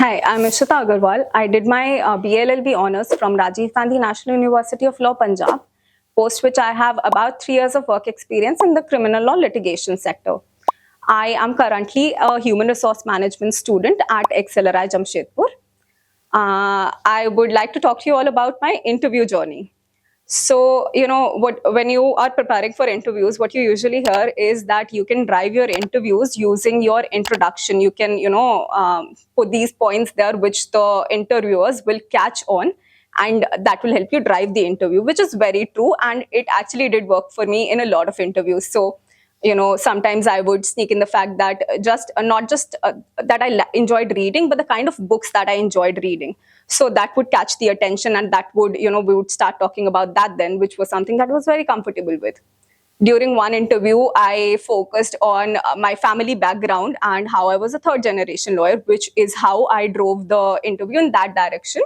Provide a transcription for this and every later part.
Hi, I'm Ishita Agarwal. I did my BLLB honors from Rajiv Gandhi National University of Law, Punjab, post which I have about 3 years of work experience in the criminal law litigation sector. I am currently a human resource management student at XLRI Jamshedpur. I would like to talk to you all about my interview journey. So, when you are preparing for interviews, what you usually hear is that you can drive your interviews using your introduction. You can, put these points there which the interviewers will catch on, and that will help you drive the interview, which is very true. And it actually did work for me in a lot of interviews. So, sometimes I would sneak in the fact that not just that I enjoyed reading, but the kind of books that I enjoyed reading. So that would catch the attention, and that would, we would start talking about that then, which was something that I was very comfortable with. During one interview, I focused on my family background and how I was a third generation lawyer, which is how I drove the interview in that direction.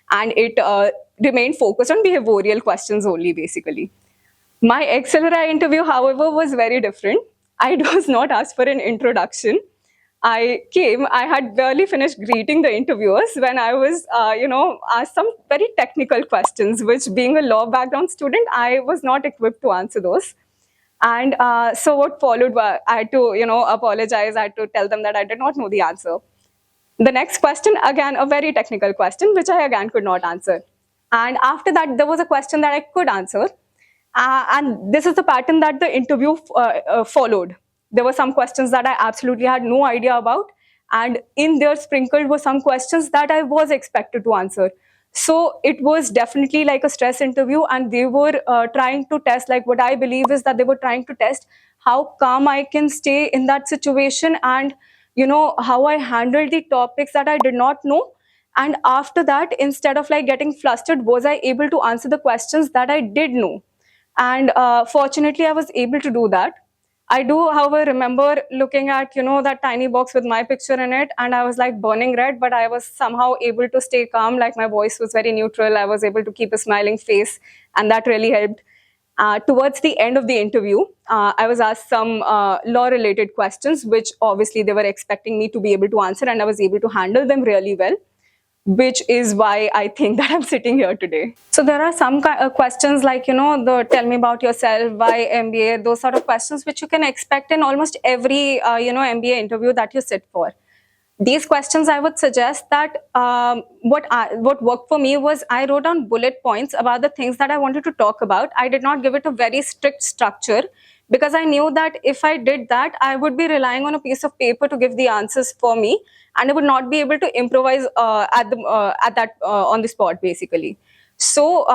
And it remained focused on behavioral questions only, basically. My XLRI interview, however, was very different. I was not asked for an introduction. I had barely finished greeting the interviewers when I was, asked some very technical questions, which being a law background student, I was not equipped to answer those. And so what followed, I had to, apologize. I had to tell them that I did not know the answer. The next question, again, a very technical question, which I again could not answer. And after that, there was a question that I could answer. And this is the pattern that the interview followed. There were some questions that I absolutely had no idea about. And in there sprinkled were some questions that I was expected to answer. So it was definitely like a stress interview, and they were trying to test, like what I believe is that they were trying to test how calm I can stay in that situation, and how I handled the topics that I did not know. And after that, instead of like getting flustered, was I able to answer the questions that I did know? And fortunately, I was able to do that. I do, however, remember looking at, that tiny box with my picture in it, and I was like burning red, but I was somehow able to stay calm. Like my voice was very neutral. I was able to keep a smiling face, and that really helped. Towards the end of the interview, I was asked some law-related questions, which obviously they were expecting me to be able to answer, and I was able to handle them really well, which is why I think that I'm sitting here today. So there are some questions like, the tell me about yourself, why MBA, those sort of questions which you can expect in almost every, MBA interview that you sit for. These questions, I would suggest that what worked for me was I wrote down bullet points about the things that I wanted to talk about. I did not give it a very strict structure, because I knew that if I did that, I would be relying on a piece of paper to give the answers for me, and I would not be able to improvise on the spot, basically. So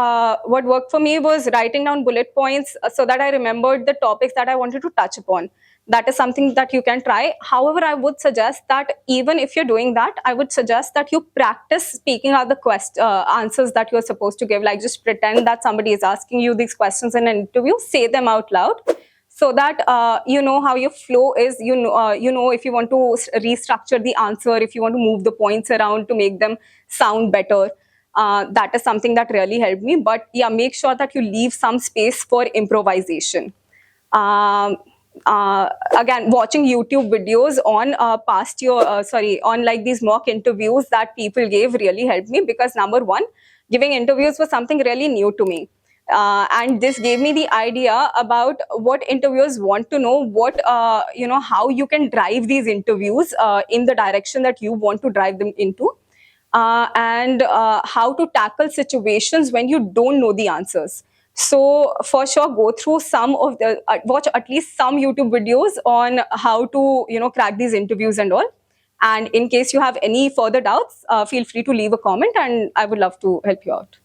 what worked for me was writing down bullet points so that I remembered the topics that I wanted to touch upon. That is something that you can try. However, I would suggest that even if you're doing that, I would suggest that you practice speaking out the answers that you're supposed to give. Like just pretend that somebody is asking you these questions in an interview, say them out loud, so that you know how your flow is. If you want to restructure the answer, if you want to move the points around to make them sound better. That is something that really helped me. But yeah, make sure that you leave some space for improvisation. Again, watching YouTube videos on on like these mock interviews that people gave really helped me, because number one, giving interviews was something really new to me. And this gave me the idea about what interviewers want to know, how you can drive these interviews in the direction that you want to drive them into, and how to tackle situations when you don't know the answers. So for sure, go through watch at least some YouTube videos on how to, crack these interviews and all. And in case you have any further doubts, feel free to leave a comment, and I would love to help you out.